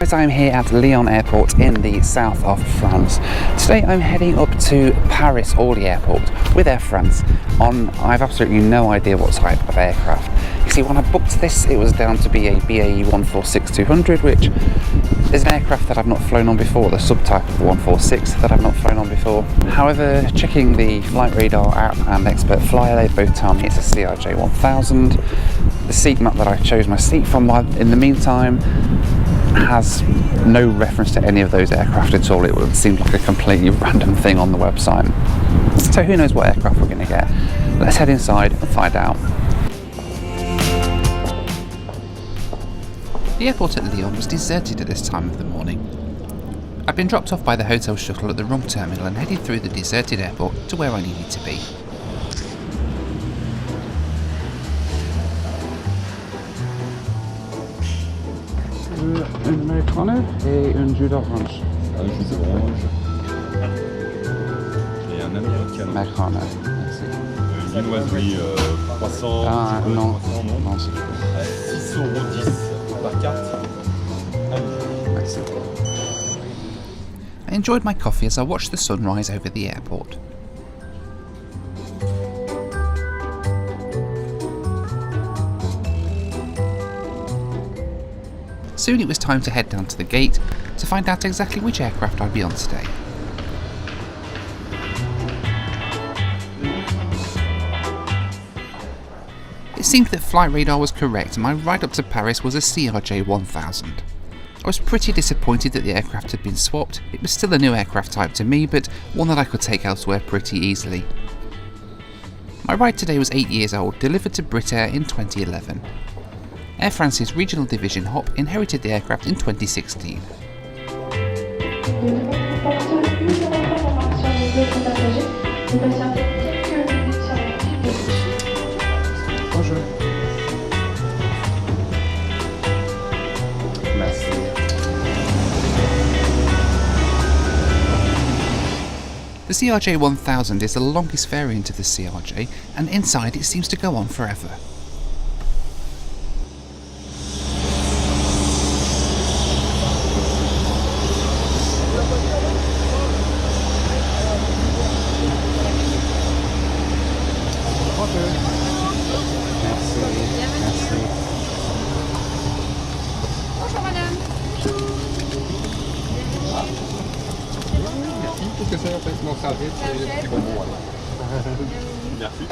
I'm here at Lyon Airport in the south of France. Today I'm heading up to Paris Orly Airport with Air France on, I've absolutely no idea what type of aircraft. You see, when I booked this it was down to be a BAE 146-200, which is an aircraft that I've not flown on before, the subtype of the 146 that I've not flown on before. However, checking the Flight Radar app and Expert Flyer, they both tell me it's a CRJ 1000. The seat map that I chose my seat from in the meantime has no reference to any of those aircraft at all. It would seem like a completely random thing on the website. So who knows what aircraft we're going to get. Let's head inside and find out. The airport at Lyon was deserted at this time of the morning. I'd been dropped off by the hotel shuttle at the wrong terminal and headed through the deserted airport to where I needed to be. Une Americano et une jus d'orange. Un jus d'orange. Et un Americano. Americano, merci. Une viennoiserie croissant. Ah non, non, c'est à 6,10 € par carte. Merci. I enjoyed my coffee as I watched the sunrise over the airport. Soon it was time to head down to the gate to find out exactly which aircraft I'd be on today. It seemed that Flight Radar was correct and my ride up to Paris was a CRJ 1000. I was pretty disappointed that the aircraft had been swapped. It was still a new aircraft type to me, but one that I could take elsewhere pretty easily. My ride today was 8 years old, delivered to Britair in 2011. Air France's regional division HOP inherited the aircraft in 2016. Bonjour. Merci. The CRJ 1000 is the longest variant of the CRJ, and inside it seems to go on forever. Qu'est-ce que c'est en fait mon service? C'est bon, voilà. Merci.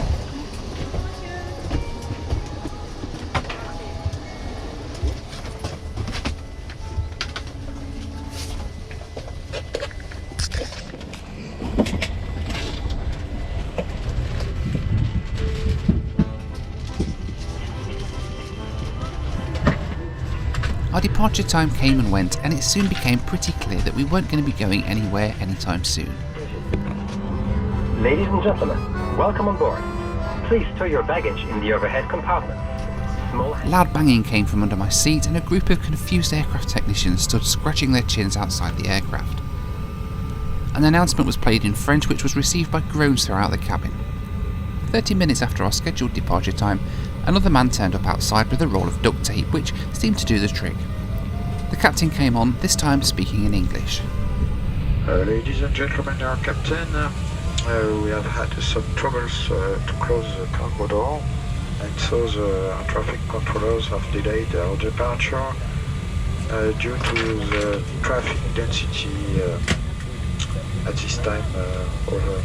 Our departure time came and went, and it soon became pretty clear that we weren't going to be going anywhere anytime soon. Ladies and gentlemen, welcome on board. Please store your baggage in the overhead compartment. Loud banging came from under my seat, and a group of confused aircraft technicians stood scratching their chins outside the aircraft. An announcement was played in French, which was received by groans throughout the cabin. 30 minutes after our scheduled departure time, another man turned up outside with a roll of duct tape, which seemed to do the trick. The captain came on, this time speaking in English. Ladies and gentlemen, our captain, we have had some troubles to close the cargo door, and so the traffic controllers have delayed our departure due to the traffic density at this time over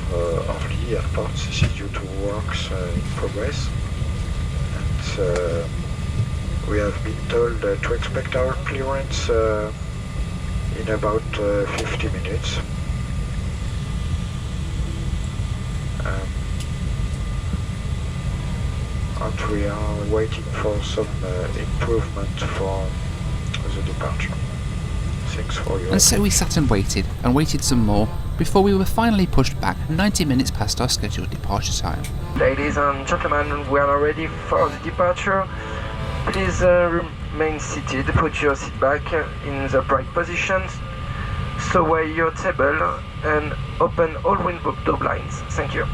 Orly Airport. This is due to works in progress. We have been told to expect our clearance in about 50 minutes. And we are waiting for some improvement for the departure. Thanks for your... And so we sat and waited some more, before we were finally pushed back 90 minutes past our scheduled departure time. Ladies and gentlemen, we are now ready for the departure. Please remain seated, put your seat back in the right positions, stow away your table and open all window blinds. Thank you.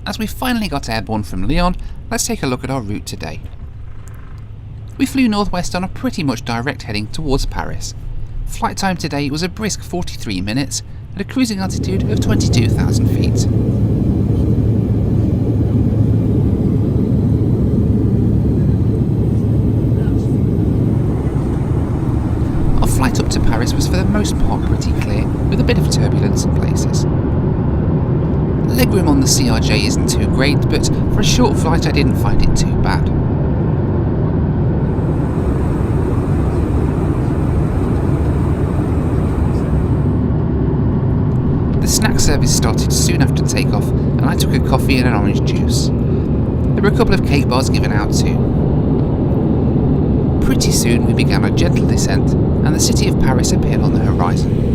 as we finally got airborne from Lyon, let's take a look at our route today. We flew northwest on a pretty much direct heading towards Paris. Flight time today was a brisk 43 minutes at a cruising altitude of 22,000 feet. Our flight up to Paris was for the most part pretty clear, with a bit of turbulence in places. Legroom on the CRJ isn't too great, but for a short flight I didn't find it too bad. The snack service started soon after takeoff, and I took a coffee and an orange juice. There were a couple of cake bars given out too. Pretty soon we began a gentle descent, and the city of Paris appeared on the horizon.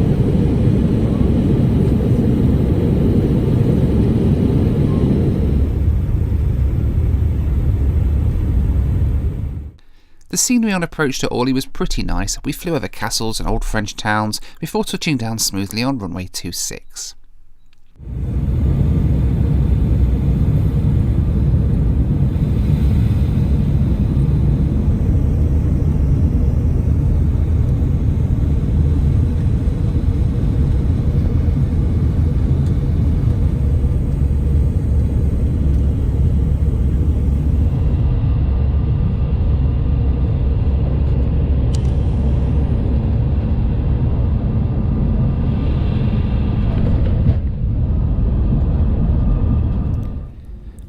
The scenery on approach to Orly was pretty nice. We flew over castles and old French towns before touching down smoothly on runway 26.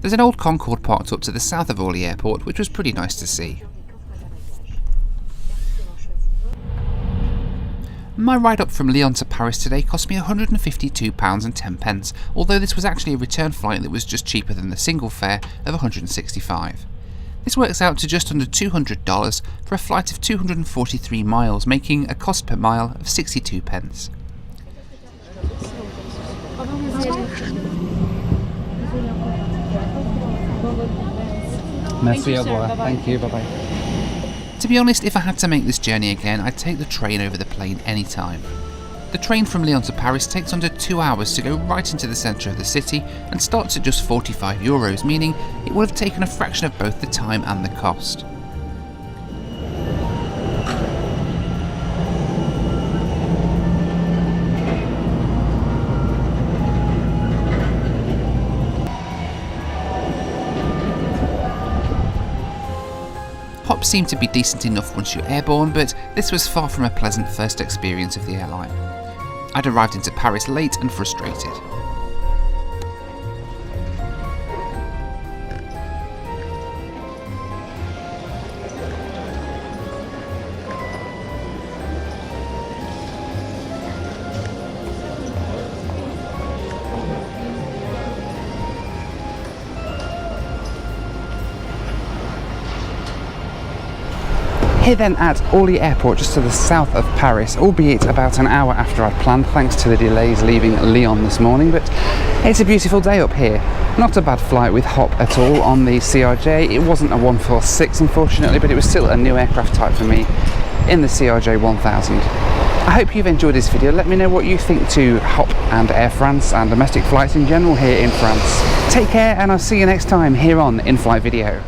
There's an old Concorde parked up to the south of Orly Airport, which was pretty nice to see. My ride up from Lyon to Paris today cost me £152.10, although this was actually a return flight that was just cheaper than the single fare of £165. This works out to just under $200 for a flight of 243 miles, making a cost per mile of 62p. Merci, au revoir. Thank you, bye-bye. To be honest, if I had to make this journey again, I'd take the train over the plane anytime. The train from Lyon to Paris takes under 2 hours to go right into the centre of the city and starts at just €45, meaning it would have taken a fraction of both the time and the cost. Hops seemed to be decent enough once you're airborne, but this was far from a pleasant first experience of the airline. I'd arrived into Paris late and frustrated. Here then at Orly Airport, just to the south of Paris, albeit about an hour after I'd planned thanks to the delays leaving Lyon this morning, but it's a beautiful day up here. Not a bad flight with hop at all on the CRJ. It wasn't a 146 unfortunately, but it was still a new aircraft type for me in the CRJ 1000. I hope you've enjoyed this video. Let me know what you think to hop and Air France and domestic flights in general here in France. Take care, and I'll see you next time here on In-Flight Video.